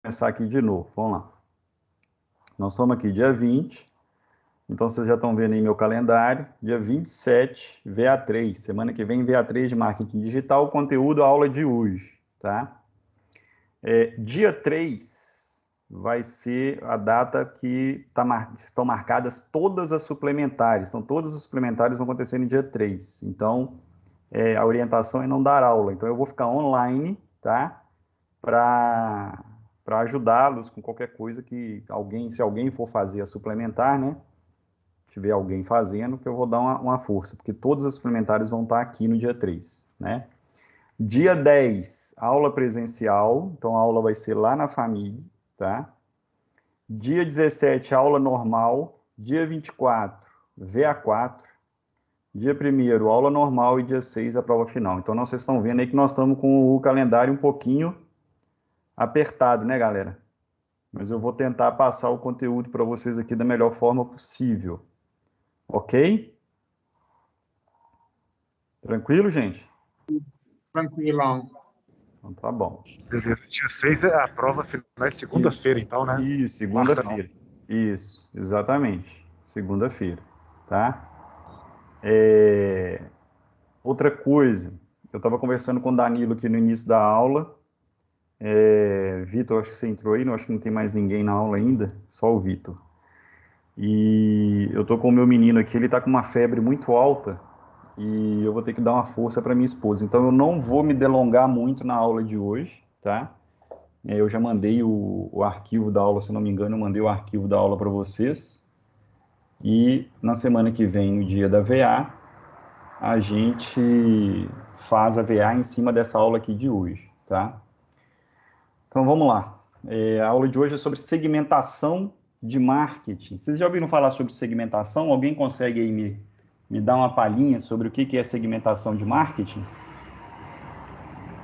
começar aqui de novo. Vamos lá. Nós estamos aqui dia 20. Então, vocês já estão vendo aí meu calendário. Dia 27, VA3. Semana que vem, VA3 de Marketing Digital. Conteúdo, aula de hoje, tá? Dia 3 vai ser a data que estão marcadas todas as suplementares. Então, todas as suplementares vão acontecer no dia 3. Então, a orientação é não dar aula. Então, eu vou ficar online, tá? Para ajudá-los com qualquer coisa que se alguém for fazer a suplementar, né? Tiver alguém fazendo, que eu vou dar uma força, porque todas as suplementares vão estar aqui no dia 3, né? Dia 10, aula presencial, então a aula vai ser lá na família, tá? Dia 17, aula normal. Dia 24, VA4. Dia 1º, aula normal, e dia 6, a prova final. Então, vocês estão vendo aí que nós estamos com o calendário um pouquinho apertado, né, galera? Mas eu vou tentar passar o conteúdo para vocês aqui da melhor forma possível. Ok? Tranquilo, gente? Tranquilão. Então tá bom. Beleza. Dia 6 é a prova final, é segunda-feira, então, né? Isso, segunda-feira. Isso, exatamente. Segunda-feira, tá? Outra coisa, eu estava conversando com o Danilo aqui no início da aula. Vitor, acho que você entrou aí, não acho que não tem mais ninguém na aula ainda, só o Vitor. E eu tô com o meu menino aqui, ele tá com uma febre muito alta e eu vou ter que dar uma força para minha esposa. Então eu não vou me delongar muito na aula de hoje, tá? Eu já mandei o arquivo da aula, se eu não me engano, eu mandei o arquivo da aula para vocês. E na semana que vem, no dia da VA, a gente faz a VA em cima dessa aula aqui de hoje, tá? Então vamos lá. A aula de hoje é sobre segmentação de marketing. Vocês já ouviram falar sobre segmentação? Alguém consegue aí me dar uma palhinha sobre o que é segmentação de marketing?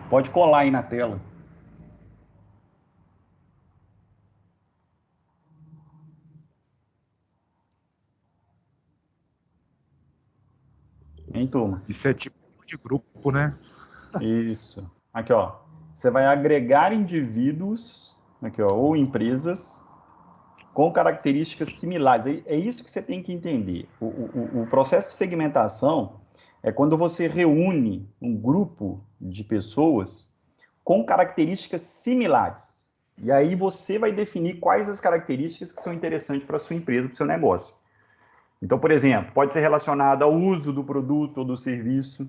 Pode colar aí na tela. Hein, turma? Isso é tipo de grupo, né? Isso. Aqui, ó. Você vai agregar indivíduos, aqui, ó, ou empresas com características similares. É isso que você tem que entender. O processo de segmentação é quando você reúne um grupo de pessoas com características similares. E aí você vai definir quais as características que são interessantes para a sua empresa, para o seu negócio. Então, por exemplo, pode ser relacionado ao uso do produto ou do serviço,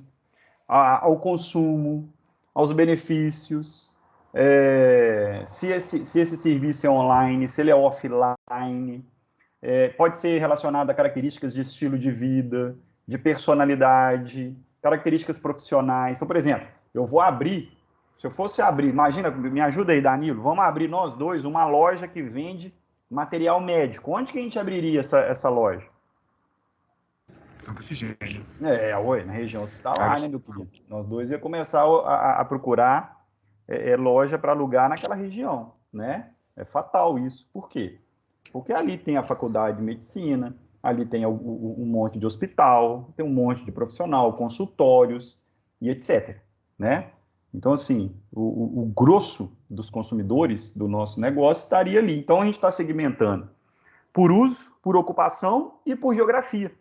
ao consumo, aos benefícios, se esse serviço é online, se ele é offline, pode ser relacionado a características de estilo de vida, de personalidade, características profissionais. Então, por exemplo, eu vou abrir, se eu fosse abrir, imagina, me ajuda aí, Danilo, vamos abrir nós dois uma loja que vende material médico. Onde que a gente abriria essa loja? Santa Efigênia. Na região hospitalar, né, meu querido? Nós dois ia começar a procurar loja para alugar naquela região, né? É fatal isso. Por quê? Porque ali tem a faculdade de medicina, ali tem um monte de hospital, tem um monte de profissional, consultórios e etc, né? Então, assim, o grosso dos consumidores do nosso negócio estaria ali. Então, a gente está segmentando por uso, por ocupação e por geografia.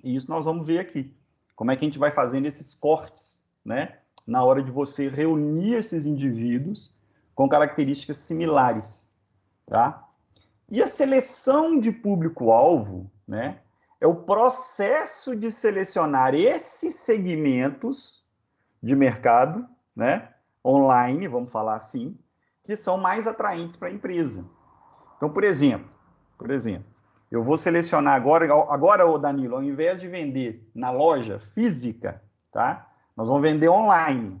E isso nós vamos ver aqui. Como é que a gente vai fazendo esses cortes, né? Na hora de você reunir esses indivíduos com características similares, tá? E a seleção de público-alvo, né? É o processo de selecionar esses segmentos de mercado, né? Online, vamos falar assim, que são mais atraentes para a empresa. Então, por exemplo, eu vou selecionar agora, Danilo, ao invés de vender na loja física, tá? Nós vamos vender online.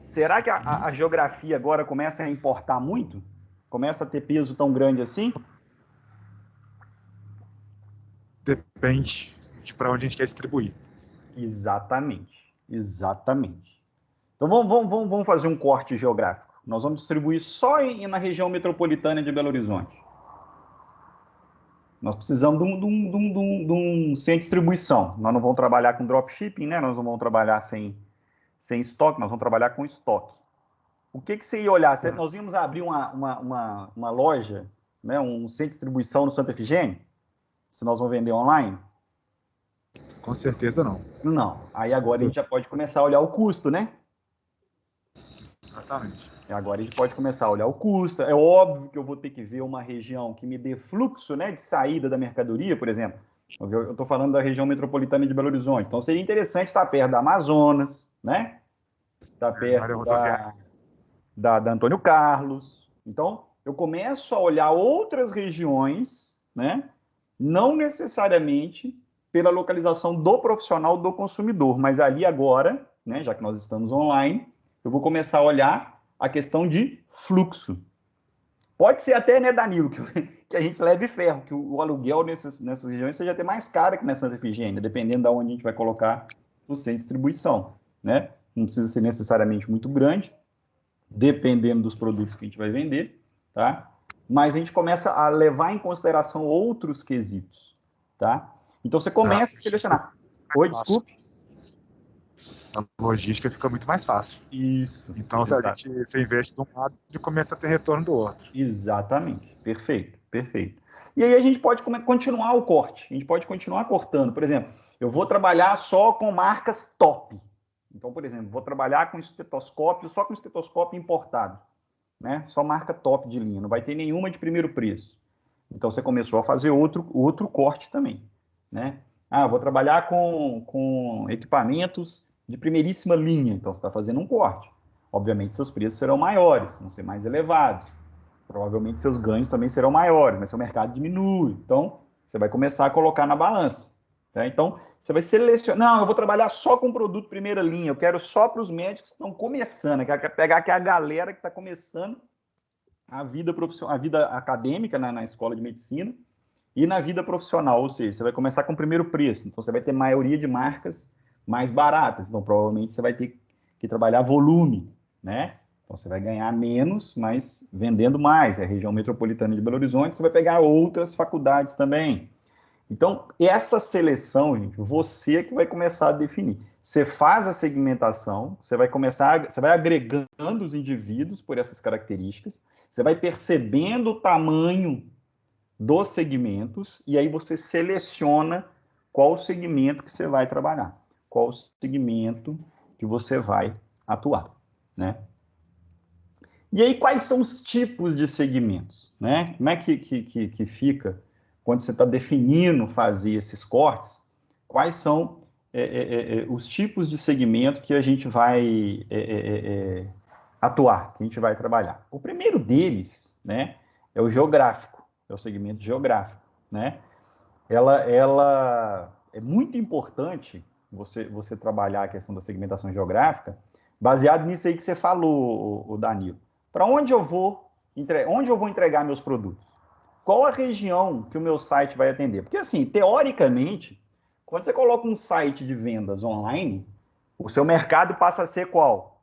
Será que a geografia agora começa a importar muito? Começa a ter peso tão grande assim? Depende de para onde a gente quer distribuir. Exatamente. Então vamos fazer um corte geográfico. Nós vamos distribuir só na região metropolitana de Belo Horizonte. Nós precisamos de um sem distribuição. Nós não vamos trabalhar com dropshipping, né? Nós não vamos trabalhar sem estoque, nós vamos trabalhar com estoque. o que você ia olhar? Nós íamos abrir uma loja, né, um centro de distribuição no Santa Efigênia? Se nós vamos vender online? Com certeza não. Não. Aí agora a gente já pode começar a olhar o custo, né? Exatamente. Agora a gente pode começar a olhar o custo. É óbvio que eu vou ter que ver uma região que me dê fluxo, né, de saída da mercadoria, por exemplo. Eu estou falando da região metropolitana de Belo Horizonte. Então seria interessante estar perto da Amazonas, né? Estar perto da Antônio Carlos. Então, eu começo a olhar outras regiões, né? Não necessariamente pela localização do profissional do consumidor, mas ali agora, né, já que nós estamos online, eu vou começar a olhar a questão de fluxo. Pode ser até, né, Danilo, que a gente leve ferro, que o aluguel nessas regiões seja até mais caro que na Santa Efigênia, dependendo de onde a gente vai colocar o centro de distribuição, né? Não precisa ser necessariamente muito grande, dependendo dos produtos que a gente vai vender, tá? Mas a gente começa a levar em consideração outros quesitos, tá? Então você começa a selecionar. Oi, desculpe. A logística fica muito mais fácil. Isso. Então, se você investe de um lado, você começa a ter retorno do outro. Exatamente. Perfeito, perfeito. E aí a gente pode continuar o corte. A gente pode continuar cortando. Por exemplo, eu vou trabalhar só com marcas top. Então, por exemplo, vou trabalhar com estetoscópio, só com estetoscópio importado, né? Só marca top de linha, não vai ter nenhuma de primeiro preço. Então, você começou a fazer outro corte também, né? Ah, vou trabalhar com equipamentos de primeiríssima linha, então você está fazendo um corte. Obviamente, seus preços serão maiores, vão ser mais elevados. Provavelmente, seus ganhos também serão maiores, mas seu mercado diminui. Então, você vai começar a colocar na balança, tá? Então, você vai selecionar, não, eu vou trabalhar só com produto primeira linha, eu quero só para os médicos que estão começando, eu quero pegar aqui a galera que está começando a vida profissional, a vida acadêmica na escola de medicina e na vida profissional, ou seja, você vai começar com o primeiro preço, então você vai ter maioria de marcas mais baratas, então provavelmente você vai ter que trabalhar volume, né? Então você vai ganhar menos, mas vendendo mais, é a região metropolitana de Belo Horizonte, você vai pegar outras faculdades também. Então, essa seleção, gente, você que vai começar a definir. Você faz a segmentação, você vai agregando os indivíduos por essas características, você vai percebendo o tamanho dos segmentos, e aí você seleciona qual segmento que você vai trabalhar, qual segmento que você vai atuar, né? E aí, quais são os tipos de segmentos, né? Como é que fica quando você está definindo fazer esses cortes? Quais são os tipos de segmento que a gente vai atuar, que a gente vai trabalhar? O primeiro deles, né, é o geográfico, é o segmento geográfico, né? Ela é muito importante você trabalhar a questão da segmentação geográfica, baseado nisso aí que você falou, o Danilo. Para onde eu vou entregar meus produtos? Qual a região que o meu site vai atender? Porque, assim, teoricamente, quando você coloca um site de vendas online, o seu mercado passa a ser qual?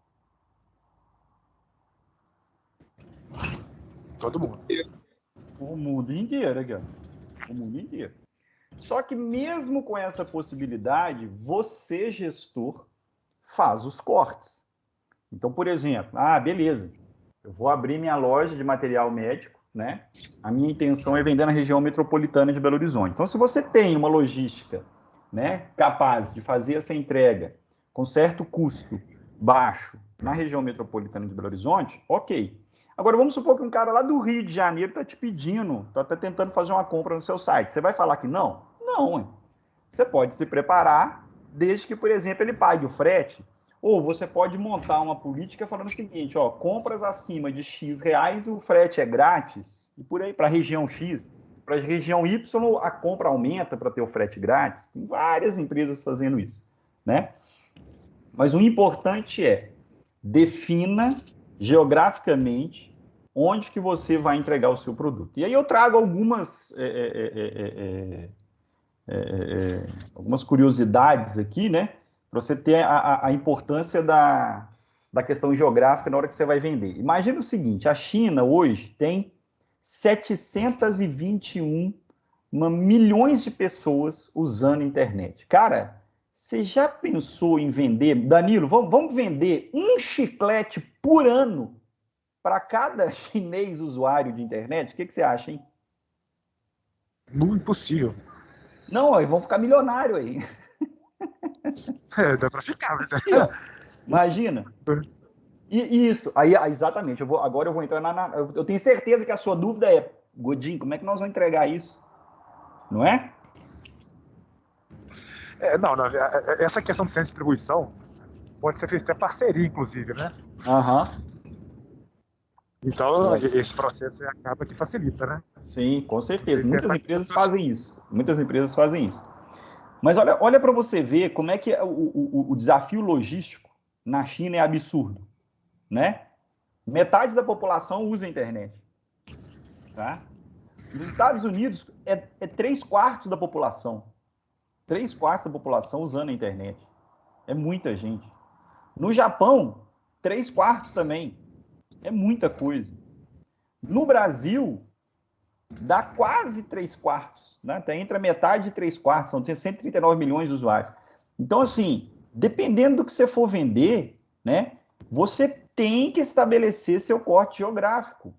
Todo mundo. O mundo inteiro, aqui, ó. O mundo inteiro. Só que mesmo com essa possibilidade, você, gestor, faz os cortes. Então, por exemplo, beleza, eu vou abrir minha loja de material médico, né? A minha intenção é vender na região metropolitana de Belo Horizonte. Então, se você tem uma logística, né, capaz de fazer essa entrega com certo custo baixo na região metropolitana de Belo Horizonte, ok. Agora, vamos supor que um cara lá do Rio de Janeiro está te pedindo, está tentando fazer uma compra no seu site. Você vai falar que não? Não, hein? Você pode se preparar, desde que, por exemplo, ele pague o frete. Ou você pode montar uma política falando o seguinte, ó, compras acima de X reais, o frete é grátis, e por aí, para a região X. Para a região Y, a compra aumenta para ter o frete grátis. Tem várias empresas fazendo isso, né? Mas o importante é, defina geograficamente onde que você vai entregar o seu produto. E aí eu trago algumas curiosidades aqui, né? Para você ter a importância da questão geográfica na hora que você vai vender. Imagina o seguinte, a China hoje tem 721 milhões de pessoas usando a internet. Cara, você já pensou em vender, Danilo, vamos vender um chiclete por ano para cada chinês usuário de internet, o que você acha, hein? Impossível. Não, eles vão ficar milionários aí. Dá para ficar, mas... Aqui, ó, imagina. E isso, aí exatamente, agora eu vou entrar eu tenho certeza que a sua dúvida é, Godinho, como é que nós vamos entregar isso? Não é? Não, essa questão do centro de distribuição pode ser feita até parceria, inclusive, né? Aham. Então, esse processo acaba que facilita, né? Sim, com certeza. Muitas empresas fazem isso. Muitas empresas fazem isso. Mas olha para você ver como é que o desafio logístico na China é absurdo, né? Metade da população usa a internet, tá? Nos Estados Unidos, é 3/4 da população. 3/4 da população usando a internet. É muita gente. No Japão, 3/4 também. É muita coisa. No Brasil, dá quase 3/4, né? Até entre a metade e 3/4, são 139 milhões de usuários. Então, assim, dependendo do que você for vender, né, você tem que estabelecer seu corte geográfico.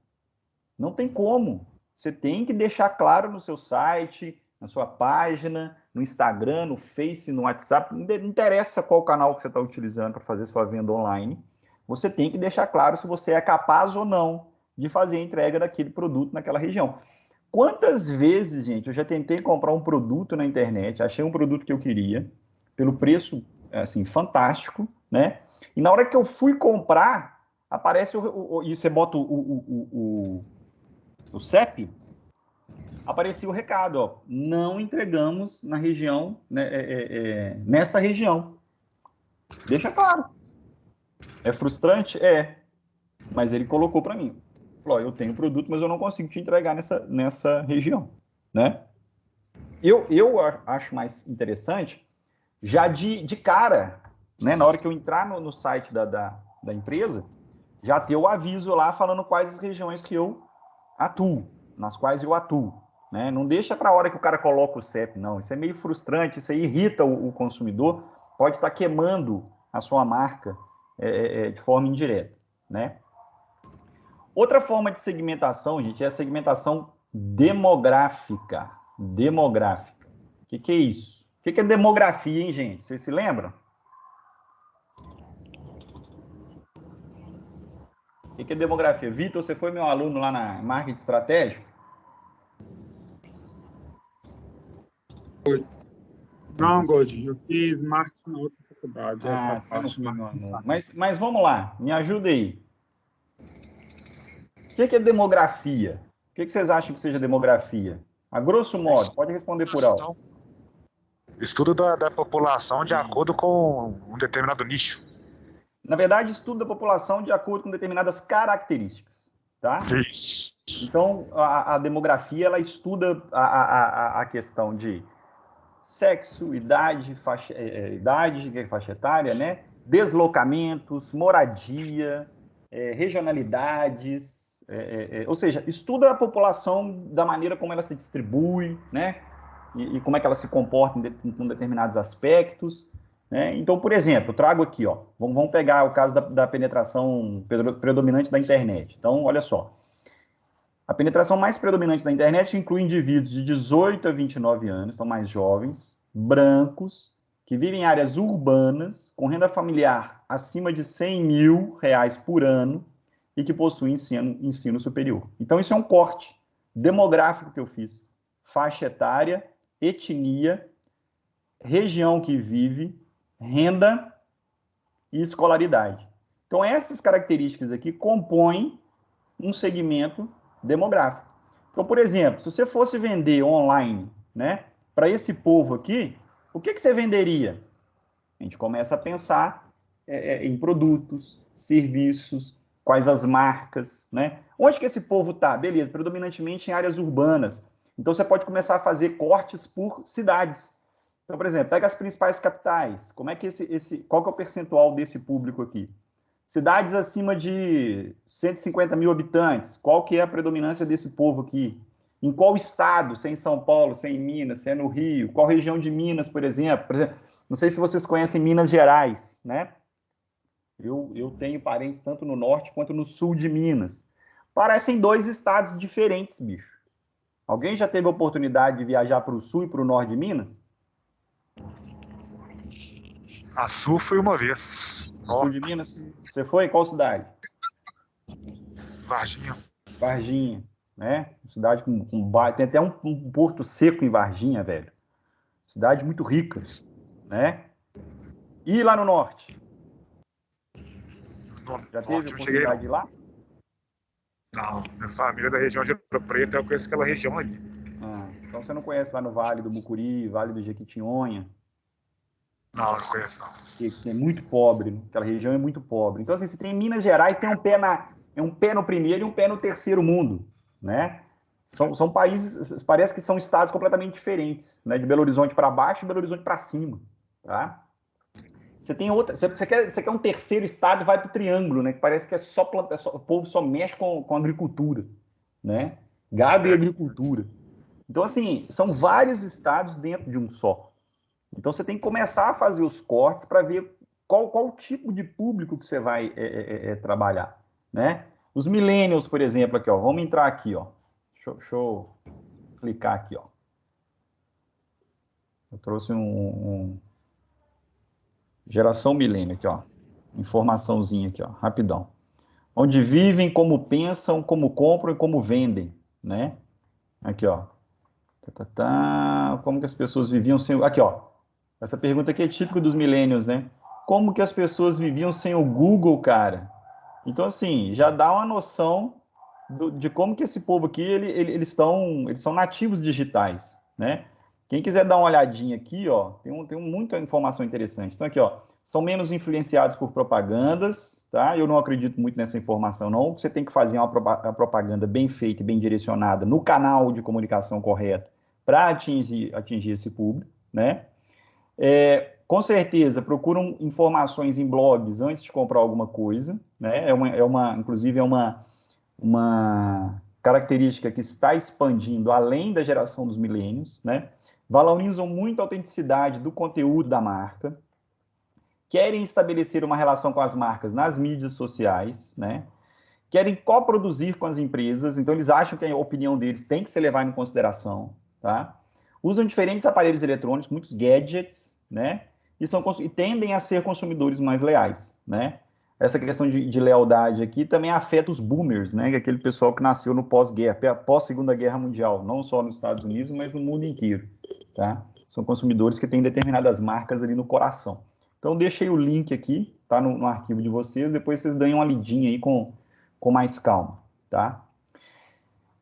Não tem como. Você tem que deixar claro no seu site, na sua página, no Instagram, no Face, no WhatsApp, não interessa qual canal que você está utilizando para fazer sua venda online, você tem que deixar claro se você é capaz ou não de fazer a entrega daquele produto naquela região. Quantas vezes, gente, eu já tentei comprar um produto na internet, achei um produto que eu queria, pelo preço, assim, fantástico, né? E na hora que eu fui comprar, aparece e você bota o CEP, aparecia o recado, ó, não entregamos na região, né, nesta região. Deixa claro. É frustrante? É. Mas ele colocou para mim. Falou, eu tenho produto, mas eu não consigo te entregar nessa região, né? Eu acho mais interessante, já de cara, né, na hora que eu entrar no site da empresa, já ter o aviso lá falando quais as regiões que eu atuo, nas quais eu atuo. Né? Não deixa para a hora que o cara coloca o CEP, não. Isso é meio frustrante, isso aí irrita o consumidor, pode estar queimando a sua marca de forma indireta. Né? Outra forma de segmentação, gente, é a segmentação demográfica. Demográfica. O que é isso? O que é demografia, hein, gente? Vocês se lembram? O que é demografia? Vitor, você foi meu aluno lá na marketing estratégico? Não, Godinho, eu fiz marketing na outra faculdade. Você não foi meu aluno. Mas vamos lá, me ajuda aí. O que é demografia? O que vocês acham que seja demografia? A grosso modo, pode responder por alto. Estudo da população de acordo com um determinado nicho. Na verdade, estudo da população de acordo com determinadas características. Tá? Isso. Então, a demografia, ela estuda a questão de sexo, idade, faixa etária, né? Deslocamentos, moradia, regionalidades, ou seja, estuda a população da maneira como ela se distribui, né? E como é que ela se comporta em determinados aspectos. Né? Então, por exemplo, eu trago aqui, ó, vamos pegar o caso da penetração predominante da internet. Então, olha só. A penetração mais predominante da internet inclui indivíduos de 18 a 29 anos, então mais jovens, brancos, que vivem em áreas urbanas, com renda familiar acima de R$100 mil por ano e que possuem ensino superior. Então, isso é um corte demográfico que eu fiz. Faixa etária, etnia, região que vive, renda e escolaridade. Então, essas características aqui compõem um segmento demográfico. Então, por exemplo, se você fosse vender online, né, para esse povo aqui, o que você venderia? A gente começa a pensar em produtos, serviços, quais as marcas, né? Onde que esse povo está? Beleza, predominantemente em áreas urbanas. Então, você pode começar a fazer cortes por cidades. Então, por exemplo, pega as principais capitais. Como é que qual que é o percentual desse público aqui? Cidades acima de 150 mil habitantes, qual que é a predominância desse povo aqui? Em qual estado? Se é em São Paulo, se é em Minas, se é no Rio? Qual região de Minas, por exemplo? Não sei se vocês conhecem Minas Gerais, né? Eu tenho parentes tanto no norte quanto no sul de Minas. Parecem dois estados diferentes, bicho. Alguém já teve a oportunidade de viajar para o sul e para o norte de Minas? A sul foi uma vez. No sul de Minas? Você foi? Qual cidade? Varginha. Varginha, né? Cidade com tem até um porto seco em Varginha, velho. Cidade muito rica, né? E lá no norte? Já teve a oportunidade de ir lá? Não, minha família é da região de Ouro Preto, eu conheço aquela região ali. Então você não conhece lá no Vale do Mucuri, Vale do Jequitinhonha? Não conheço não. Que é muito pobre, aquela região é muito pobre. Então, assim, você tem Minas Gerais, tem um pé no primeiro e um pé no terceiro mundo, né? São países, parece que são estados completamente diferentes, né? De Belo Horizonte para baixo e Belo Horizonte para cima, tá? Você tem outra, você quer um terceiro estado, vai para o Triângulo, né? Que parece que é só o povo só mexe com agricultura, né? Gado e agricultura. Então, assim, são vários estados dentro de um só. Então, você tem que começar a fazer os cortes para ver qual tipo de público que você vai trabalhar, né? Os millennials, por exemplo, aqui, ó. Vamos entrar aqui, ó. Deixa eu clicar aqui, ó. Eu trouxe geração milênio aqui, ó. Informaçãozinha aqui, ó, rapidão. Onde vivem, como pensam, como compram e como vendem, né? Aqui, ó. Como que as pessoas viviam sem... Aqui, ó. Essa pergunta aqui é típica dos millennials, né? Como que as pessoas viviam sem o Google, cara? Então, assim, já dá uma noção de como que esse povo aqui, eles são nativos digitais, né? Quem quiser dar uma olhadinha aqui, ó, tem muita informação interessante. Então, aqui, ó, são menos influenciados por propagandas, tá? Eu não acredito muito nessa informação, não. Você tem que fazer uma propaganda bem feita e bem direcionada no canal de comunicação correto para atingir esse público, né? Com certeza, procuram informações em blogs antes de comprar alguma coisa, né? Inclusive, é uma característica que está expandindo além da geração dos milênios, né? Valorizam muito a autenticidade do conteúdo da marca, querem estabelecer uma relação com as marcas nas mídias sociais, né? Querem coproduzir com as empresas, então eles acham que a opinião deles tem que ser levada em consideração, tá? Usam diferentes aparelhos eletrônicos, muitos gadgets, né? E tendem a ser consumidores mais leais, né? Essa questão de lealdade aqui também afeta os boomers, né? Que é aquele pessoal que nasceu no pós-guerra, pós-Segunda Guerra Mundial, não só nos Estados Unidos, mas no mundo inteiro, tá? São consumidores que têm determinadas marcas ali no coração. Então, deixei o link aqui, tá no arquivo de vocês, depois vocês dêem uma lidinha aí com mais calma, tá?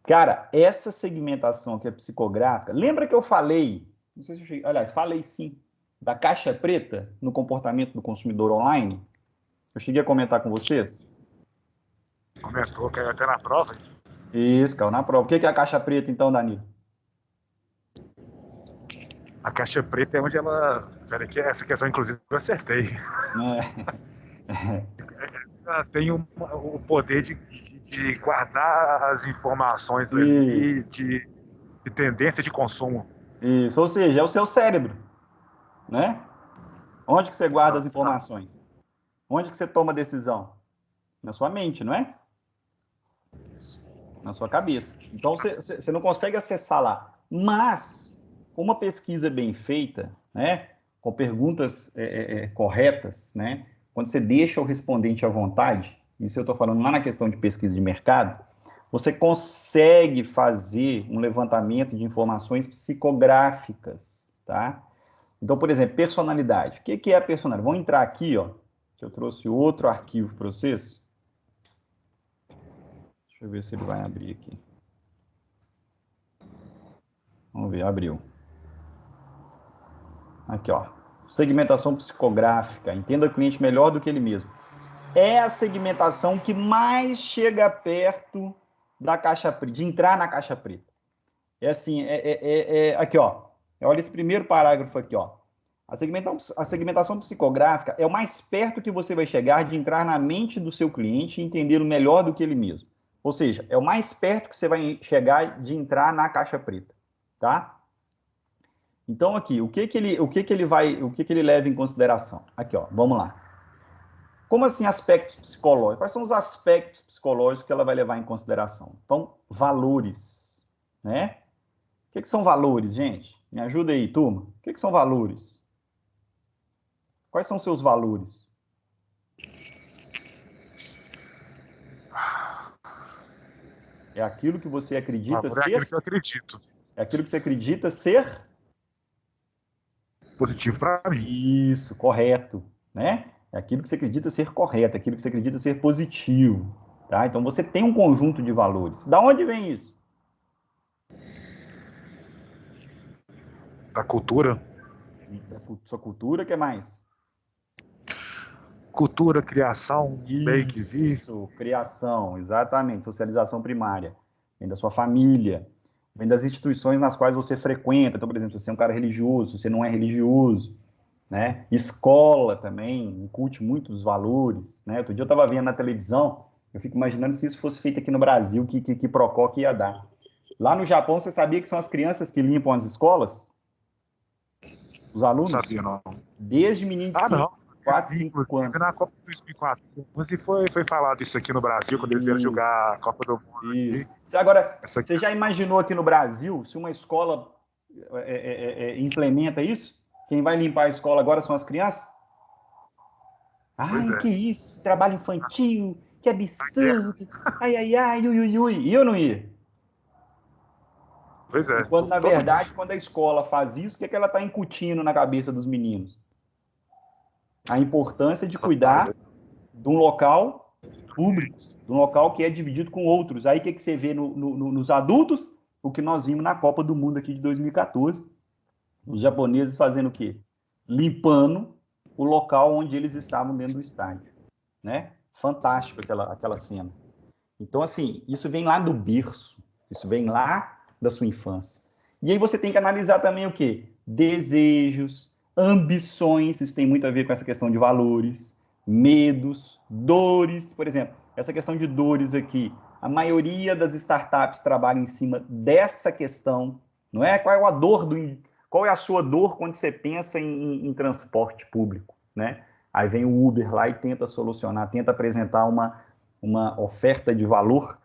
Cara, essa segmentação que é psicográfica, lembra que eu falei, não sei se eu cheguei, aliás, falei sim, da caixa preta no comportamento do consumidor online? Eu cheguei a comentar com vocês? Comentou, caiu até na prova. Isso, caiu na prova. O que é a caixa preta, então, Danilo? A caixa preta é onde ela... Peraí, que essa questão, inclusive, eu acertei. Ela tem o poder de guardar as informações ali de tendência de consumo. Isso, ou seja, é o seu cérebro, né? Onde que você guarda as informações? Onde que você toma a decisão? Na sua mente, não é? Na sua cabeça. Então, você não consegue acessar lá. Mas, com uma pesquisa bem feita, né, com perguntas corretas, né, quando você deixa o respondente à vontade, isso eu estou falando lá na questão de pesquisa de mercado, você consegue fazer um levantamento de informações psicográficas, tá? Então, por exemplo, personalidade. O que é a personalidade? Vamos entrar aqui, ó, que eu trouxe outro arquivo para vocês. Deixa eu ver se ele vai abrir aqui. Vamos ver, abriu. Aqui, ó. Segmentação psicográfica. Entenda o cliente melhor do que ele mesmo. É a segmentação que mais chega perto da caixa preta, de entrar na caixa preta. É assim, aqui, ó. Olha esse primeiro parágrafo aqui, ó. A segmentação psicográfica é o mais perto que você vai chegar de entrar na mente do seu cliente e entendê-lo melhor do que ele mesmo. Ou seja, é o mais perto que você vai chegar de entrar na caixa preta, tá? Então aqui, o que ele leva em consideração? Aqui, ó, vamos lá. Como assim aspectos psicológicos? Quais são os aspectos psicológicos que ela vai levar em consideração? Então, valores, né? O que são valores, gente? Me ajuda aí, turma. O que são valores? Quais são os seus valores? É aquilo que você acredita Valor é ser? aquilo que eu acredito. É aquilo que você acredita ser? Positivo para mim. Isso, correto, né? É aquilo que você acredita ser correto, é aquilo que você acredita ser positivo, tá? Então você tem um conjunto de valores. Da onde vem isso? Da cultura. Da sua cultura, o que mais? Cultura, criação, meio que vive. Isso, criação, exatamente, socialização primária. Vem da sua família, vem das instituições nas quais você frequenta. Então, por exemplo, se você é um cara religioso, se você não é religioso, né? Escola também, incute muitos valores, né? Outro dia eu estava vendo na televisão, eu fico imaginando se isso fosse feito aqui no Brasil, que Procó que ia dar. Lá no Japão, você sabia que são as crianças que limpam as escolas? Os alunos? Não sabia, não. Desde menino de 4, 5 anos. Na Copa de 2004. Foi falado isso aqui no Brasil, quando eles vieram jogar a Copa do Mundo. Isso. Agora, você já imaginou aqui no Brasil, se uma escola implementa isso? Quem vai limpar a escola agora são as crianças? Ai, que isso, trabalho infantil, que absurdo. Ai, ai, ai, ui, ui, ui. E eu não ia? Pois é. E quando, na verdade, quando a escola faz isso, o que é que ela está incutindo na cabeça dos meninos? A importância de cuidar de um local público, de um local que é dividido com outros. Aí o que você vê nos adultos? O que nós vimos na Copa do Mundo aqui de 2014. Os japoneses fazendo o quê? Limpando o local onde eles estavam dentro do estádio, né? Fantástico aquela cena. Então, assim, isso vem lá do berço, isso vem lá da sua infância. E aí você tem que analisar também o quê? Desejos, ambições, isso tem muito a ver com essa questão de valores, medos, dores. Por exemplo, essa questão de dores aqui, a maioria das startups trabalha em cima dessa questão, não é? Qual é a sua dor quando você pensa em transporte público, né? Aí vem o Uber lá e tenta solucionar, tenta apresentar uma oferta de valor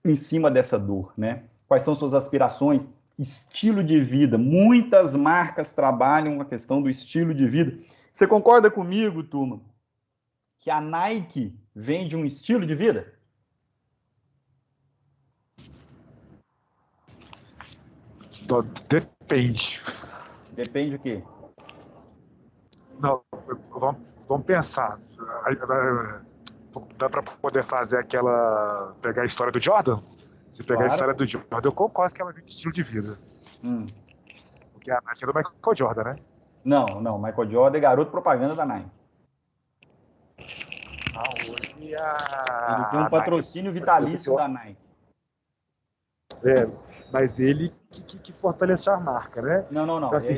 em cima dessa dor, né? Quais são suas aspirações? Estilo de vida. Muitas marcas trabalham a questão do estilo de vida. Você concorda comigo, turma, que a Nike vende um estilo de vida? Depende. Depende o quê? Não, vamos pensar. Dá para poder fazer aquela... Pegar a história do Jordan? Se pegar a história do Jordan, eu concordo que ela vem de estilo de vida. Porque a Nike é do Michael Jordan, né? Não. Michael Jordan é garoto propaganda da Nike. Hoje ele tem um patrocínio vitalício da Nike. Mas ele que fortaleceu a marca, né? Não. Então, assim,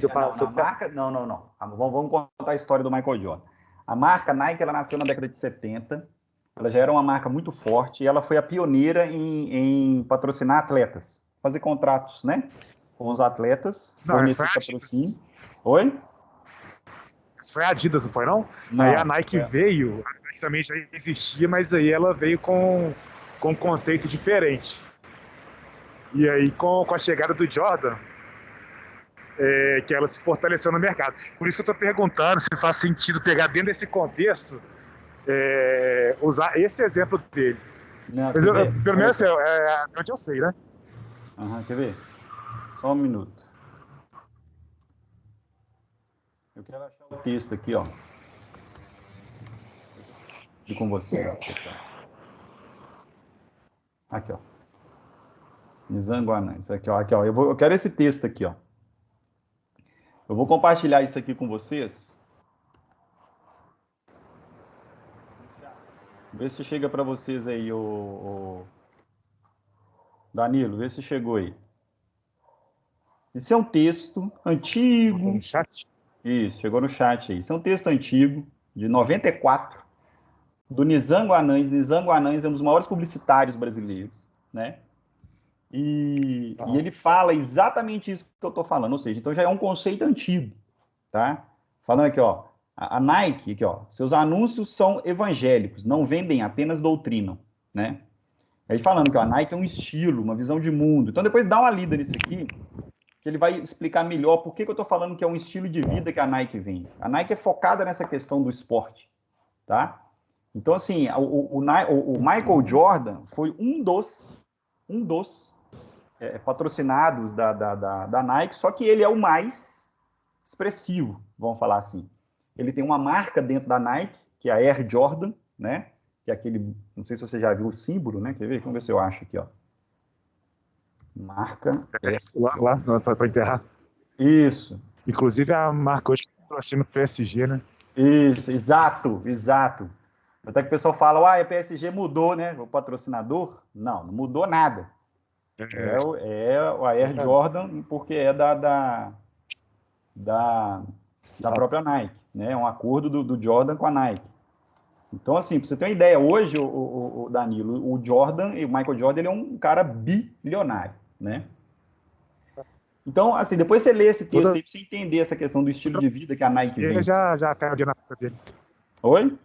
marca, não. Vamos contar a história do Michael Jordan. A marca Nike, ela nasceu na década de 70. Ela já era uma marca muito forte e ela foi a pioneira em patrocinar atletas. Fazer contratos, né? Com os atletas. Fornecer patrocínio. Oi? Isso foi a Adidas, não foi, não? Não. Aí a Nike veio, a Nike também já existia, mas aí ela veio com um conceito diferente. E aí, com a chegada do Jordan, que ela se fortaleceu no mercado. Por isso que eu estou perguntando se faz sentido pegar dentro desse contexto, usar esse exemplo dele. Não, mas pelo menos é onde eu sei, né? Quer ver? Só um minuto. Eu quero achar o texto aqui, ó. E com vocês. Aqui, ó. Nizanguanães. Aqui, ó. Eu quero esse texto aqui, ó. Eu vou compartilhar isso aqui com vocês. Vê se chega para vocês aí, o Danilo. Vê se chegou aí. Isso é um texto antigo. No chat? Isso, chegou no chat aí. Isso é um texto antigo, de 94, do Nizango Anães. Nizango Anães é um dos maiores publicitários brasileiros, né? E ele fala exatamente isso que eu estou falando, ou seja, então já é um conceito antigo, tá? Falando aqui, ó, A Nike, aqui, ó, seus anúncios são evangélicos, não vendem, apenas doutrinam, né? Aí falando que ó, a Nike é um estilo, uma visão de mundo. Então depois dá uma lida nisso aqui, que ele vai explicar melhor por que eu estou falando que é um estilo de vida que a Nike vem. A Nike é focada nessa questão do esporte, tá? Então, assim, o Michael Jordan foi um dos patrocinados da Nike, só que ele é o mais expressivo, vamos falar assim. Ele tem uma marca dentro da Nike, que é a Air Jordan, né? Que é aquele, não sei se você já viu o símbolo, né? Quer ver? Vamos ver se eu acho aqui, ó. Marca. Lá para enterrar. Isso. Inclusive a marca hoje que patrocina o PSG, né? Isso, exato. Até que o pessoal fala, a PSG mudou, né? O patrocinador. Não mudou nada. É o Air Jordan, porque é da própria Nike, né? É um acordo do Jordan com a Nike. Então, assim, para você ter uma ideia, hoje, o Danilo, o Jordan, o Michael Jordan, ele é um cara bilionário, né? Então, assim, depois você lê esse texto aí para você entender essa questão do estilo de vida que a Nike vem. Ele já caiu o dia na conta dele. Oi?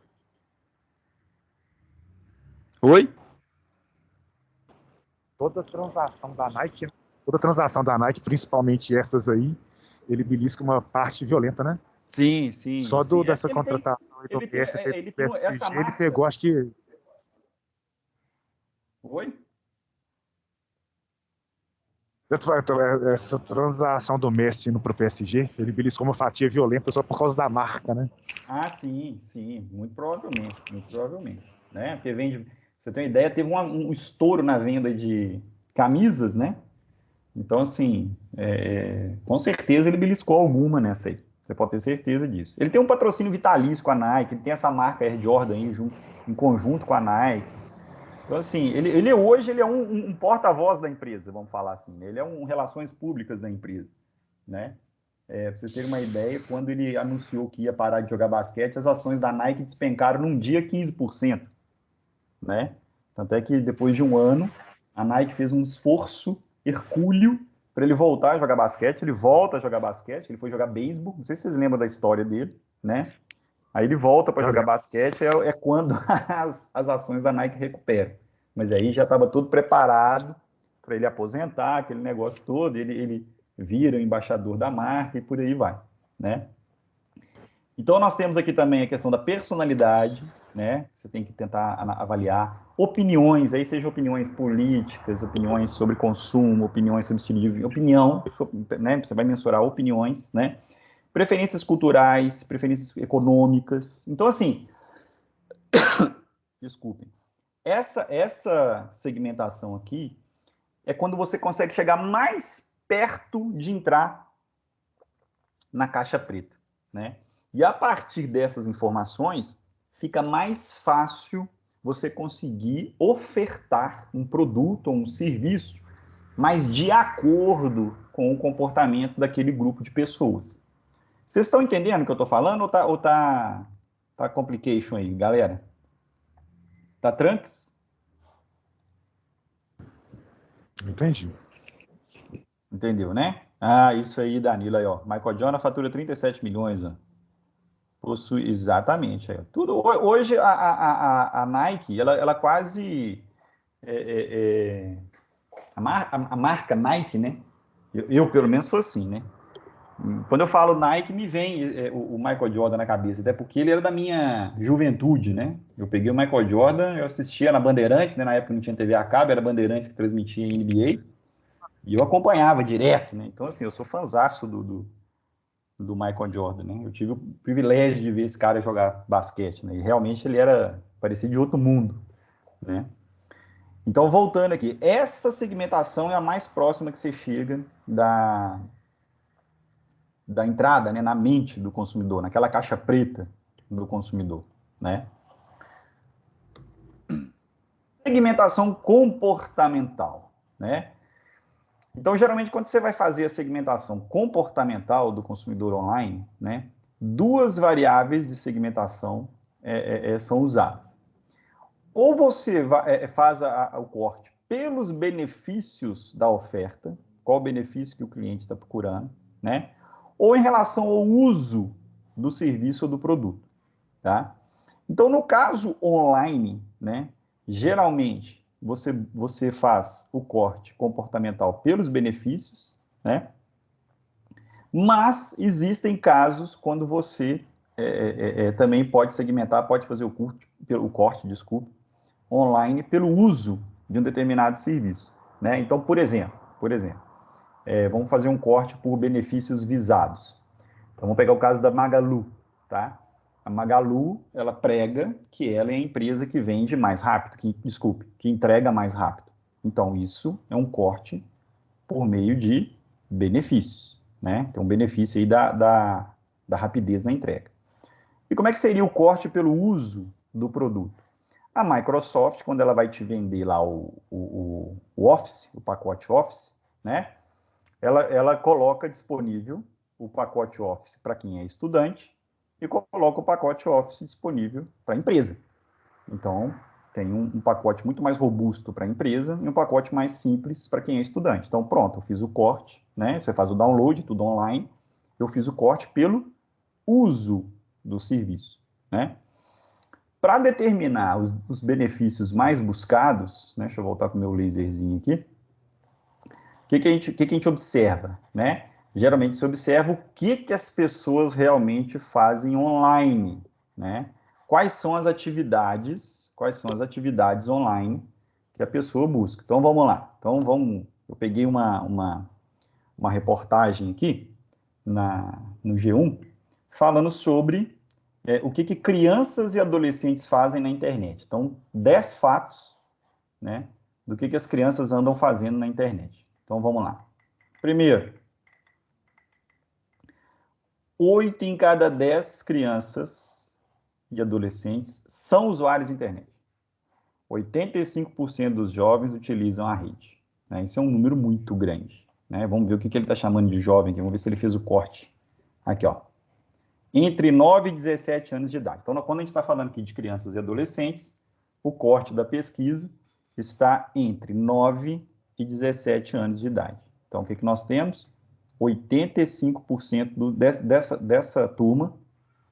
Oi? Toda transação da Nike, principalmente essas aí, ele belisca uma parte violenta, né? Sim. Só dessa contratação do PSG, ele pegou, acho que... Oi? Essa transação do Messi indo pro PSG, ele beliscou uma fatia violenta só por causa da marca, né? Ah, sim, muito provavelmente, né? Porque vende, você tem uma ideia, teve um estouro na venda de camisas, né? Então, assim, com certeza ele beliscou alguma nessa aí. Você pode ter certeza disso. Ele tem um patrocínio vitalício com a Nike, ele tem essa marca Air Jordan aí, em conjunto com a Nike. Então, assim, ele hoje ele é um porta-voz da empresa, vamos falar assim. Né? Ele é um relações públicas da empresa, né? Para vocês terem uma ideia, quando ele anunciou que ia parar de jogar basquete, as ações da Nike despencaram num dia 15%, né? Tanto é que depois de um ano, a Nike fez um esforço hercúleo para ele voltar a jogar basquete. Ele volta a jogar basquete, ele foi jogar beisebol, não sei se vocês lembram da história dele, né? Aí ele volta para jogar basquete, é quando as ações da Nike recuperam. Mas aí já estava tudo preparado para ele aposentar, aquele negócio todo, ele vira o embaixador da marca e por aí vai, né? Então nós temos aqui também a questão da personalidade, né? Você tem que tentar avaliar opiniões, aí seja opiniões políticas, opiniões sobre consumo, opiniões sobre estilo de vida, opinião, né? Você vai mensurar opiniões, né? Preferências culturais, preferências econômicas. Então, assim, desculpem, essa segmentação aqui é quando você consegue chegar mais perto de entrar na caixa preta, né? E a partir dessas informações, fica mais fácil você conseguir ofertar um produto ou um serviço mais de acordo com o comportamento daquele grupo de pessoas. Vocês estão entendendo o que eu estou falando ou tá complication aí, galera? Tá tranks? Entendi. Entendeu, né? Ah, isso aí, Danilo, aí, ó. Michael Jordan fatura 37 milhões, ó. Possui, exatamente. Aí, ó. Tudo, hoje, a Nike, ela quase... a marca Nike, né? Eu, pelo menos, sou assim, né? Quando eu falo Nike, me vem o Michael Jordan na cabeça, até porque ele era da minha juventude, né? Eu peguei o Michael Jordan, eu assistia na Bandeirantes, né? Na época não tinha TV a cabo, era Bandeirantes que transmitia em NBA, e eu acompanhava direto, né? Então, assim, eu sou fãzaço do Michael Jordan, né? Eu tive o privilégio de ver esse cara jogar basquete, né? E realmente ele parecia de outro mundo, né? Então, voltando aqui, essa segmentação é a mais próxima que você chega da entrada, né, na mente do consumidor, naquela caixa preta do consumidor, né? Segmentação comportamental, né? Então, geralmente, quando você vai fazer a segmentação comportamental do consumidor online, né, duas variáveis de segmentação são usadas. Ou você faz o corte pelos benefícios da oferta, qual o benefício que o cliente está procurando, né? Ou em relação ao uso do serviço ou do produto, tá? Então, no caso online, né, geralmente você faz o corte comportamental pelos benefícios, né? Mas existem casos quando você também pode segmentar, pode fazer o corte, desculpa, online pelo uso de um determinado serviço, né? Então, por exemplo, vamos fazer um corte por benefícios visados. Então, vamos pegar o caso da Magalu, tá? A Magalu, ela prega que ela é a empresa que vende mais rápido, que entrega mais rápido. Então, isso é um corte por meio de benefícios, né? Tem um benefício aí da rapidez na entrega. E como é que seria o corte pelo uso do produto? A Microsoft, quando ela vai te vender lá o Office, o pacote Office, né? Ela coloca disponível o pacote Office para quem é estudante e coloca o pacote Office disponível para a empresa. Então, tem um pacote muito mais robusto para a empresa e um pacote mais simples para quem é estudante. Então, pronto, eu fiz o corte, né? Você faz o download, tudo online. Eu fiz o corte pelo uso do serviço, né? Para determinar os benefícios mais buscados, né? Deixa eu voltar com o meu laserzinho aqui. O que a gente observa, né? Geralmente se observa o que as pessoas realmente fazem online, né? Quais são as atividades online que a pessoa busca. Então, vamos lá. Eu peguei uma reportagem aqui no G1 falando sobre o que crianças e adolescentes fazem na internet. Então, 10 fatos, né, do que as crianças andam fazendo na internet. Então, vamos lá. Primeiro, 8 em cada 10 crianças e adolescentes são usuários de internet. 85% dos jovens utilizam a rede, né? Isso é um número muito grande, né? Vamos ver o que ele está chamando de jovem aqui. Vamos ver se ele fez o corte. Aqui, ó. Entre 9 e 17 anos de idade. Então, quando a gente está falando aqui de crianças e adolescentes, o corte da pesquisa está entre 9 e 17 anos de idade. Então, o que nós temos? 85% dessa turma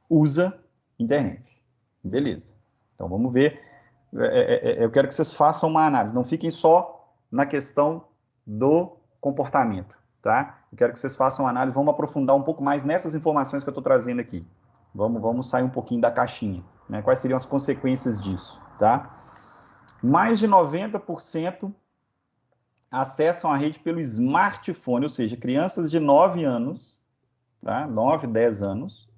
usa internet. Beleza. Então, vamos ver. Eu quero que vocês façam uma análise. Não fiquem só na questão do comportamento, tá? Eu quero que vocês façam uma análise. Vamos aprofundar um pouco mais nessas informações que eu estou trazendo aqui. Vamos sair um pouquinho da caixinha, né? Quais seriam as consequências disso, tá? Mais de 90% acessam a rede pelo smartphone, ou seja, crianças de 9 anos, tá? 9, 10 anos,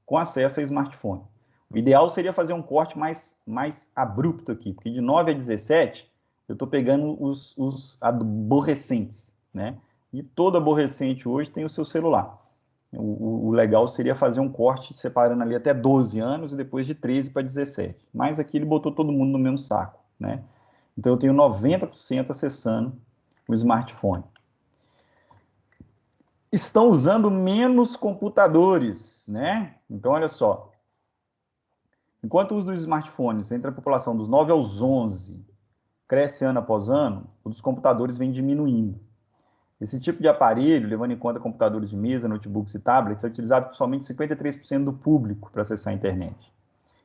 com acesso a smartphone. O ideal seria fazer um corte mais abrupto aqui, porque de 9 a 17, eu estou pegando os aborrecentes, né? E todo aborrecente hoje tem o seu celular. O legal seria fazer um corte separando ali até 12 anos e depois de 13 para 17. Mas aqui ele botou todo mundo no mesmo saco, né? Então eu tenho 90% acessando o smartphone. Estão usando menos computadores, né? Então, olha só. Enquanto o uso dos smartphones entre a população dos 9 aos 11 cresce ano após ano, o dos computadores vem diminuindo. Esse tipo de aparelho, levando em conta computadores de mesa, notebooks e tablets, é utilizado por somente 53% do público para acessar a internet.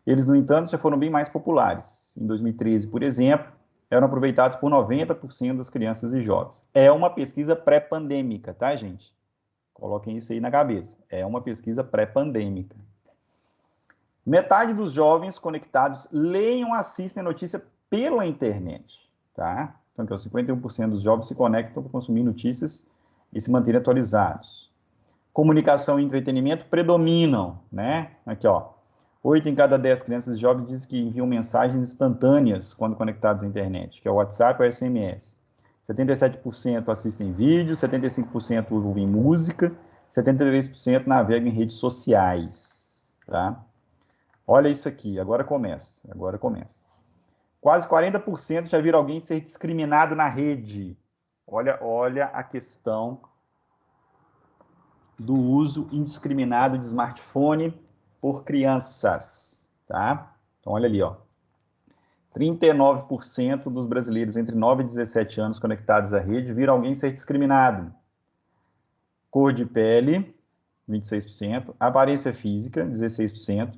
Eles, no entanto, já foram bem mais populares. Em 2013, por exemplo, eram aproveitados por 90% das crianças e jovens. É uma pesquisa pré-pandêmica, tá, gente? Coloquem isso aí na cabeça. É uma pesquisa pré-pandêmica. Metade dos jovens conectados leem ou assistem notícia pela internet, tá? Então, aqui, 51% dos jovens se conectam para consumir notícias e se manterem atualizados. Comunicação e entretenimento predominam, né? Aqui, ó. 8 em cada 10 crianças e jovens dizem que enviam mensagens instantâneas quando conectados à internet, que é o WhatsApp ou SMS. 77% assistem vídeos, 75% ouvem música, 73% navegam em redes sociais, tá? Olha isso aqui, agora começa. Quase 40% já viram alguém ser discriminado na rede. Olha a questão do uso indiscriminado de smartphone por crianças, tá? Então, olha ali, ó. 39% dos brasileiros entre 9 e 17 anos conectados à rede viram alguém ser discriminado. Cor de pele, 26%, aparência física, 16%,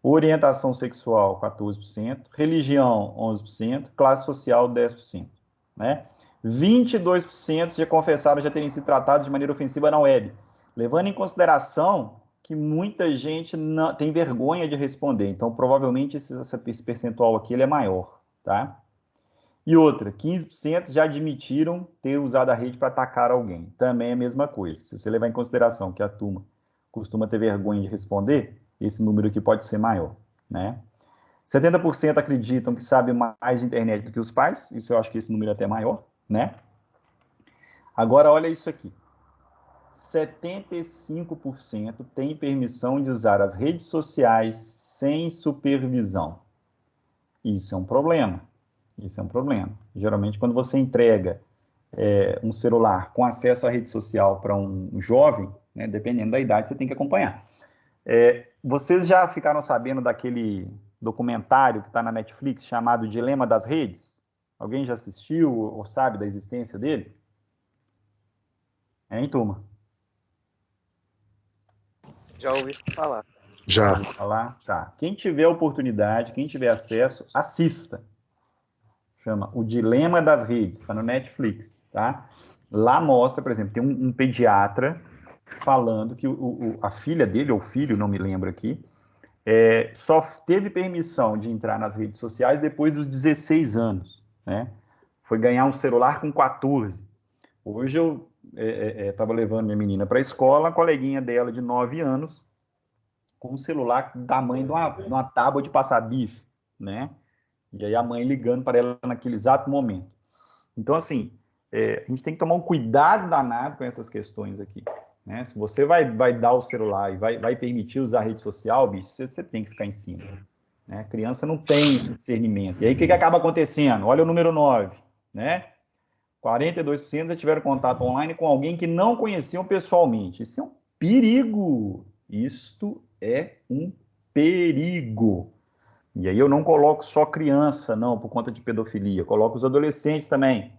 orientação sexual, 14%, religião, 11%, classe social, 10%, né? 22% já confessaram já terem sido tratados de maneira ofensiva na web, levando em consideração que muita gente não, tem vergonha de responder, então provavelmente esse percentual aqui ele é maior, tá? E outra, 15% já admitiram ter usado a rede para atacar alguém, também é a mesma coisa. Se você levar em consideração que a turma costuma ter vergonha de responder, esse número aqui pode ser maior, né? 70% acreditam que sabem mais de internet do que os pais, isso eu acho que esse número é até maior, né? Agora olha isso aqui. 75% têm permissão de usar as redes sociais sem supervisão. Isso é um problema. Isso é um problema. Geralmente, quando você entrega um celular com acesso à rede social para um jovem, né, dependendo da idade, você tem que acompanhar. Vocês já ficaram sabendo daquele documentário que está na Netflix chamado Dilema das Redes? Alguém já assistiu ou sabe da existência dele? Hein, turma? Já ouvi falar. Já. Ouvi falar? Tá. Quem tiver oportunidade, quem tiver acesso, assista. Chama O Dilema das Redes, está no Netflix, tá? Lá mostra, por exemplo, tem um pediatra falando que a filha dele, ou filho, não me lembro aqui, só teve permissão de entrar nas redes sociais depois dos 16 anos, né? Foi ganhar um celular com 14. Hoje eu estava levando minha menina para a escola, a coleguinha dela de 9 anos, com um celular do tamanho de uma tábua de passar bife, né? E aí a mãe ligando para ela naquele exato momento. Então, assim, a gente tem que tomar um cuidado danado com essas questões aqui, né? Se você vai dar o celular e vai permitir usar a rede social, bicho, você tem que ficar em cima, né? A criança não tem esse discernimento. E aí o que acaba acontecendo? Olha o número 9, né? 42% já tiveram contato online com alguém que não conheciam pessoalmente. Isso é um perigo. Isto é um perigo. E aí eu não coloco só criança, não, por conta de pedofilia. Eu coloco os adolescentes também.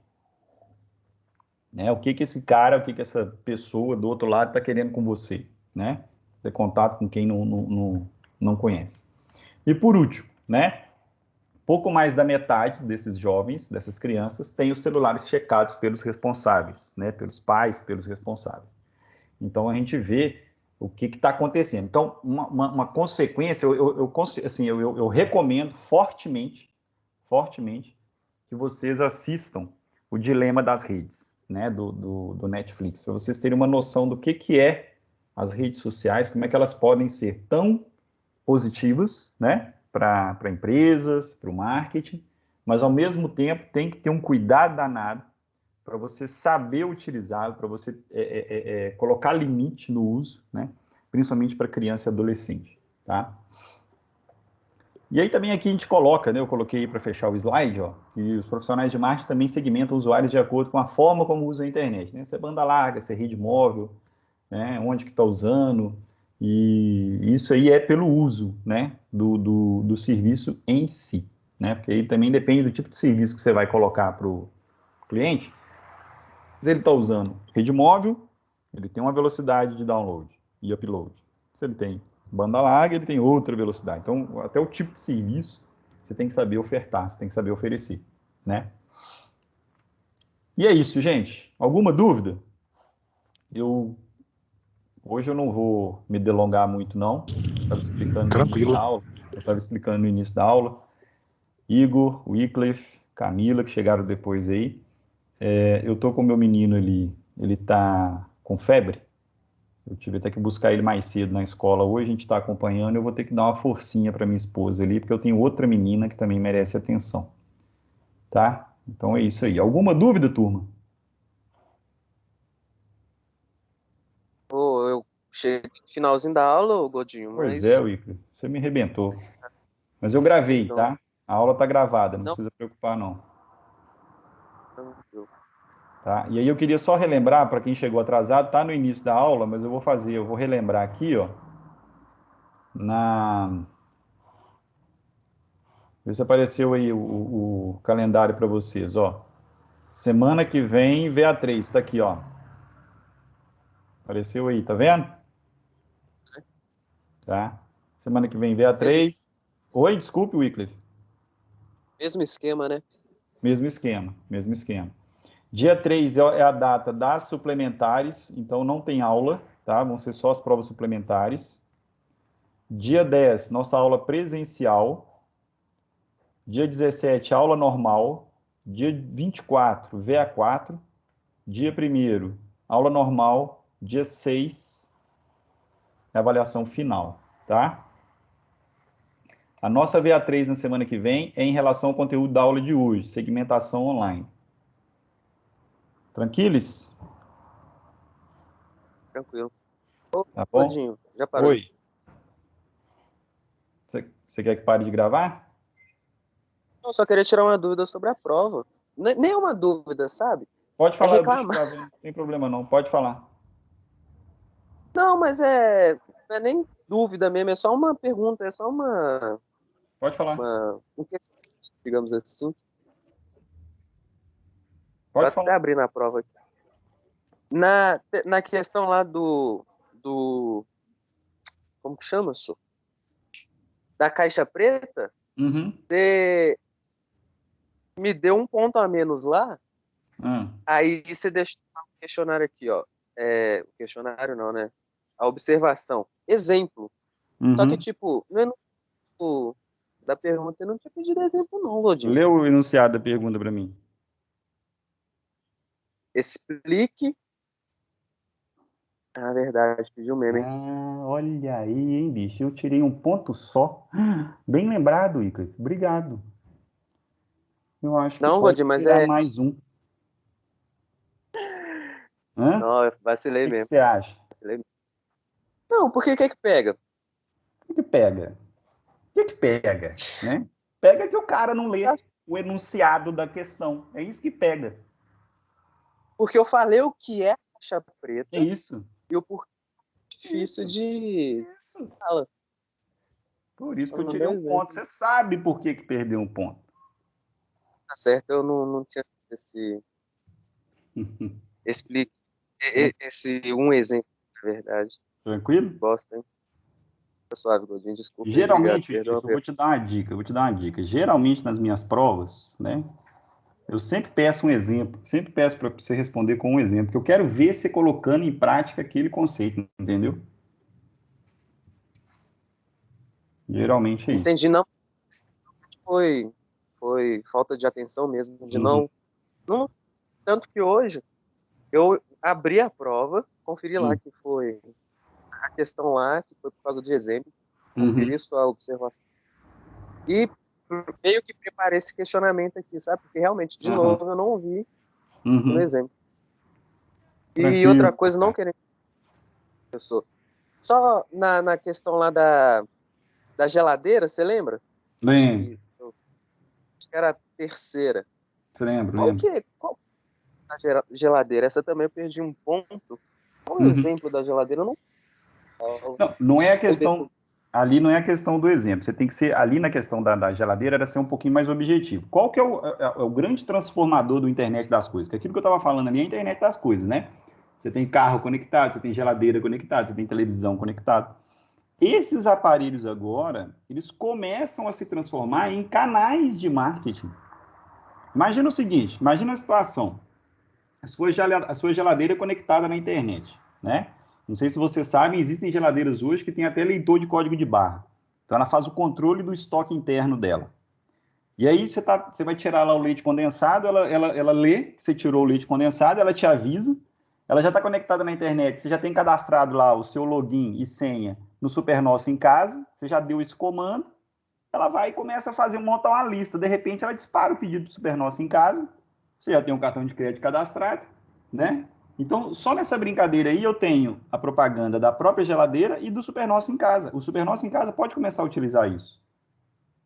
Né? O que esse cara, o que essa pessoa do outro lado está querendo com você, né? Ter contato com quem não conhece. E por último, né? Pouco mais da metade desses jovens, dessas crianças, têm os celulares checados pelos responsáveis, né? Pelos pais, pelos responsáveis. Então a gente vê o que está acontecendo. Então, uma consequência, eu recomendo fortemente que vocês assistam o Dilema das Redes, né, do Netflix, para vocês terem uma noção do que é as redes sociais, como é que elas podem ser tão positivas, né, para empresas, para o marketing, mas ao mesmo tempo tem que ter um cuidado danado para você saber utilizar, para você colocar limite no uso, né? Principalmente para criança e adolescente, tá? E aí também aqui a gente coloca, né? Eu coloquei aí para fechar o slide, ó, que os profissionais de marketing também segmentam usuários de acordo com a forma como usam a internet, né? Se é banda larga, se é rede móvel, né? Onde que está usando, e isso aí é pelo uso, né? Do serviço em si, né? Porque aí também depende do tipo de serviço que você vai colocar para o cliente. Se ele está usando rede móvel, ele tem uma velocidade de download e upload. Se ele tem banda larga, ele tem outra velocidade. Então, até o tipo de serviço, você tem que saber ofertar, você tem que saber oferecer, né? E é isso, gente. Alguma dúvida? Hoje eu não vou me delongar muito, não. Estava explicando no início da aula. Eu estava explicando no início da aula. Igor, Wycliffe, Camila, que chegaram depois aí. Eu tô com o meu menino ali, ele tá com febre. Eu tive até que buscar ele mais cedo na escola. Hoje a gente está acompanhando. Eu vou ter que dar uma forcinha para minha esposa ali, porque eu tenho outra menina que também merece atenção. Tá? Então é isso aí. Alguma dúvida, turma? Pô, eu cheguei no finalzinho da aula, ô Godinho, Pois mas. é, Wycliffe, você me arrebentou. Mas eu gravei, Então, tá? A aula tá gravada, não não, precisa preocupar, não. tranquilo. Tá? E aí eu queria só relembrar, para quem chegou atrasado, tá no início da aula, mas eu vou relembrar aqui, ó, vê se apareceu aí o calendário para vocês, ó. Semana que vem, VA3, tá aqui, ó. Apareceu aí, tá vendo? tá? Semana que vem, VA3. Oi, desculpe, Wycliffe. Mesmo esquema, né? Mesmo esquema, mesmo esquema. Dia 3 é a data das suplementares, então não tem aula, tá? Vão ser só as provas suplementares. Dia 10, nossa aula presencial. Dia 17, aula normal. Dia 24, VA4. Dia 1º, aula normal. Dia 6, avaliação final, tá? A nossa VA3 na semana que vem é em relação ao conteúdo da aula de hoje, segmentação online. Tranquilos? Tranquilo. Tá bom? Godinho, já parou? Oi. Você quer que pare de gravar? Eu só queria tirar uma dúvida sobre a prova. Nem é uma dúvida, sabe? Pode É falar, eu deixo reclamar. gravando, não tem problema não, pode falar. Não, mas não é nem dúvida mesmo, é só uma pergunta, é só Pode falar, um questionamento, digamos assim. Vou pode até falar. abrir na prova aqui. Na questão lá do como que chama isso? Da caixa preta, Uhum. você me deu um ponto a menos lá, aí você deixou o questionário aqui, ó. O questionário não, né? A observação. Exemplo. Só que, Uhum. tipo, no enunciado da pergunta, eu não tinha pedido exemplo, não, Lodinho. Lê o enunciado da pergunta para mim. Explique. Ah, verdade, pediu mesmo, hein? Olha aí, hein, bicho, eu tirei um ponto só. Bem lembrado, Ica. Obrigado. Eu acho que Não, pode Godinho, mas tirar mais um. Hã? Não, eu O vacilei que mesmo. você acha? Vacilei mesmo. Não, porque o que é que pega? O que pega? O que pega, né? Pega que o cara não lê o enunciado da questão. É isso que pega. Porque eu falei o que é caixa É preta isso. e o porquê é difícil Isso. de Isso. fala. Por isso Só que eu não tirei deu um ponto. exemplo. Você sabe por que perdeu um ponto. Tá certo, eu não tinha visto explique esse um exemplo, na verdade. Tranquilo? Bosta, hein? Tá suave, Godinho, desculpa aí, obrigado, Geralmente, perdão. eu vou te dar uma dica, Geralmente, nas minhas provas, né, eu sempre peço um exemplo, sempre peço para você responder com um exemplo, que eu quero ver você colocando em prática aquele conceito, entendeu? Geralmente é isso. Entendi, não, foi falta de atenção mesmo, de Uhum. não, tanto que hoje eu abri a prova, conferi lá Uhum. que foi a questão lá, que foi por causa de exemplo, Uhum. conferi sua observação e meio que preparei esse questionamento aqui, sabe? Porque realmente, de Uhum. novo, eu não vi no Uhum. exemplo. E outra Tranquilo, coisa, não cara. querendo, professor, só na questão lá da geladeira, você lembra? Lembro, Acho que era a terceira. você lembra, Qual lembro. que é a geladeira? Essa também eu perdi um ponto. Qual o Uhum. exemplo da geladeira? Eu não falo. Não, não é a Ou desse... questão, ali não é a questão do exemplo, você tem que ser, ali na questão da geladeira, era ser um pouquinho mais objetivo. Qual que é o grande transformador do internet das coisas? Que aquilo que eu estava falando ali é a internet das coisas, né? Você tem carro conectado, você tem geladeira conectada, você tem televisão conectada. Esses aparelhos agora, eles começam a se transformar em canais de marketing. Imagina o seguinte, imagina a situação, a sua geladeira é conectada na internet, né? Não sei se você sabe, existem geladeiras hoje que tem até leitor de código de barra. Então ela faz o controle do estoque interno dela. E aí você vai tirar lá o leite condensado, ela lê que você tirou o leite condensado, ela te avisa, ela já está conectada na internet, você já tem cadastrado lá o seu login e senha no Supernossa em casa, você já deu esse comando, ela vai e começa a montar uma lista. De repente ela dispara o pedido do Supernossa em casa, você já tem um cartão de crédito cadastrado, né? Então, só nessa brincadeira aí eu tenho a propaganda da própria geladeira e do Supernossa em casa. O Supernossa em casa pode começar a utilizar isso,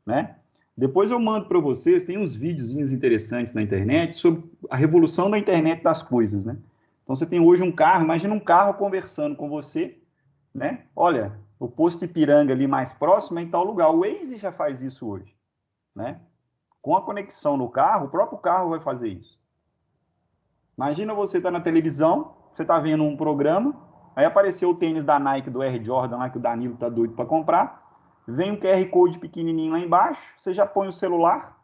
né? Depois eu mando para vocês, tem uns videozinhos interessantes na internet sobre a revolução da internet das coisas, né? Então você tem hoje um carro, imagina um carro conversando com você, né? Olha, o posto Ipiranga ali mais próximo é em tal lugar. O Waze já faz isso hoje, né? Com a conexão no carro, o próprio carro vai fazer isso. Imagina você tá na televisão, você tá vendo um programa, Aí apareceu o tênis da Nike, do Air Jordan, lá que o Danilo tá doido para comprar. Vem um QR Code pequenininho lá embaixo, você já põe o celular,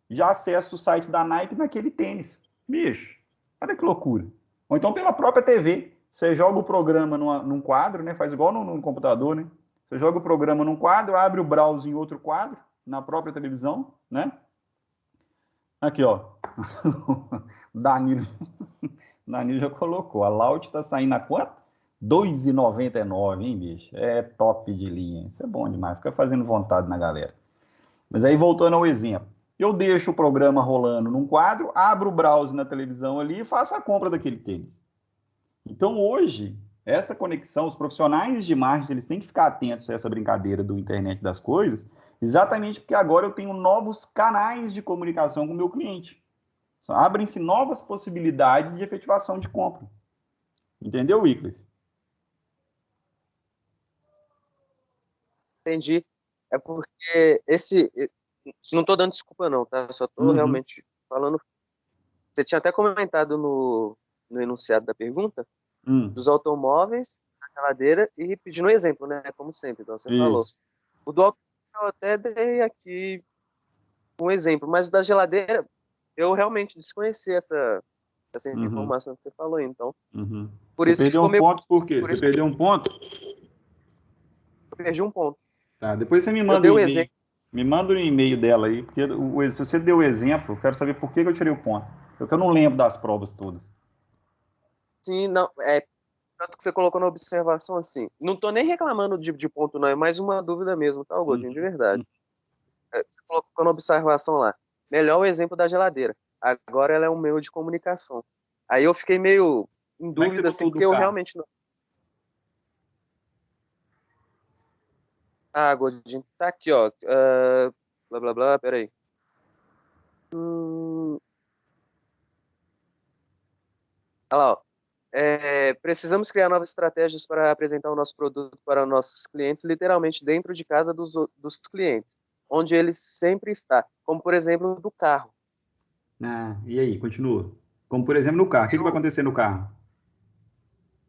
já acessa o site da Nike naquele tênis. Bicho, olha que loucura. Ou então pela própria TV. Você joga o programa num quadro, né? Faz igual no computador, né? Você joga o programa num quadro, abre o browser em outro quadro, na própria televisão, né? Aqui, ó. Danilo já colocou. A Laut tá saindo a quanto? R$ 2,99, hein, bicho? É top de linha. Isso é bom demais. Fica fazendo vontade na galera. Mas aí, voltando ao exemplo. Eu deixo o programa rolando num quadro, abro o browser na televisão ali e faço a compra daquele tênis. Então, hoje, essa conexão, os profissionais de marketing, eles têm que ficar atentos a essa brincadeira do internet das coisas, exatamente porque agora eu tenho novos canais de comunicação com o meu cliente. Abrem-se novas possibilidades de efetivação de compra. Entendeu, Wycliffe? Entendi. É porque não estou dando desculpa, não, tá? Só estou realmente falando. Você tinha até comentado no enunciado da pergunta dos automóveis, da geladeira e pedindo um exemplo, né? Como sempre, então você falou. O do automóvel eu até dei aqui um exemplo, mas o da geladeira eu realmente desconheci essa informação que você falou, então. Por você isso perdeu um ponto por quê? Você perdeu um ponto? Eu perdi um ponto. Tá, depois você me manda um e-mail. Me manda um e-mail dela aí, porque se você deu o exemplo, eu quero saber por que eu tirei o ponto. Porque eu não lembro das provas todas. Sim, não, tanto que você colocou na observação assim. Não tô nem reclamando de ponto, não, é mais uma dúvida mesmo, tá, Godinho, de verdade. Você colocou na observação lá. Melhor o exemplo da geladeira. Agora ela é um meio de comunicação. Aí eu fiquei meio em dúvida, assim, porque eu realmente não. Ah, Godinho, tá aqui, ó. Blá, blá, blá, peraí. Olha lá, ó. Precisamos criar novas estratégias para apresentar o nosso produto para nossos clientes, literalmente dentro de casa dos clientes, onde ele sempre está, como por exemplo do carro. E aí, continua. Como por exemplo no carro, o que vai acontecer no carro?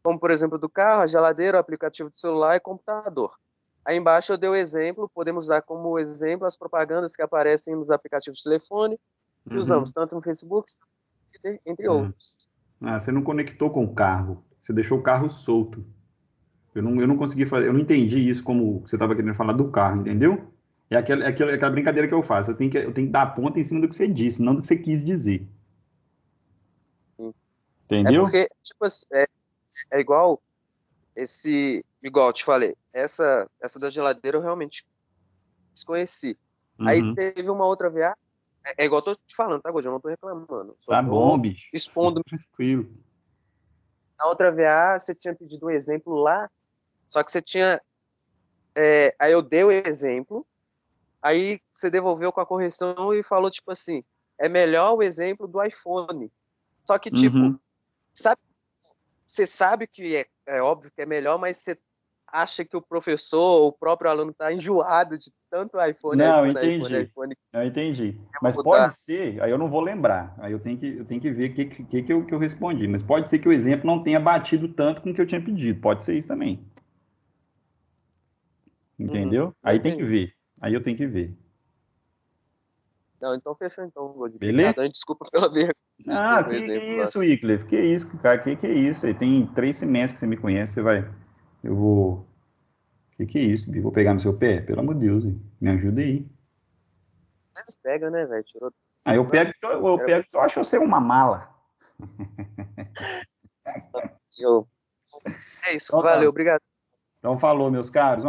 Como por exemplo do carro, a geladeira, o aplicativo de celular e computador. Aí embaixo eu dei o exemplo, podemos usar como exemplo as propagandas que aparecem nos aplicativos de telefone, que usamos tanto no Facebook, entre outros. Você não conectou com o carro, você deixou o carro solto. Eu não consegui fazer, eu não entendi isso como você estava querendo falar do carro, entendeu? É aquela brincadeira que eu faço. Eu tenho que dar a ponta em cima do que você disse, não do que você quis dizer. Sim. Entendeu? Porque, tipo, é igual igual eu te falei, essa da geladeira eu realmente desconheci. Aí teve uma outra viagem, é igual eu tô te falando, tá, Godinho? Eu não tô reclamando. Só tá bom, bicho. Expondo. Tranquilo. Na outra VA, você tinha pedido um exemplo lá, só que você tinha. Aí eu dei o exemplo, aí você devolveu com a correção e falou, tipo assim, é melhor o exemplo do iPhone. Só que, tipo, você sabe que é óbvio que é melhor, mas você acha que o professor, o próprio aluno está enjoado de tanto iPhone, não, iPhone. Eu entendi. Mas pode ser, aí eu não vou lembrar. Aí eu tenho que ver o que eu respondi. Mas pode ser que o exemplo não tenha batido tanto com o que eu tinha pedido. Pode ser isso também. Entendeu? Aí tem que ver. Aí eu tenho que ver. Não, então fechou então, Godinho. Beleza? Desculpa pela vergonha. Que isso, Wycliffe? Que isso, cara? Que isso? Aí tem 3 semestres que você me conhece, você vai... Eu vou... Que é isso, Bi? Vou pegar no seu pé? Pelo amor de Deus, hein? Me ajuda aí. Mas pega, né, velho? Tirou... Eu pego que eu acho você uma mala. É isso, valeu, obrigado. Então falou, meus caros.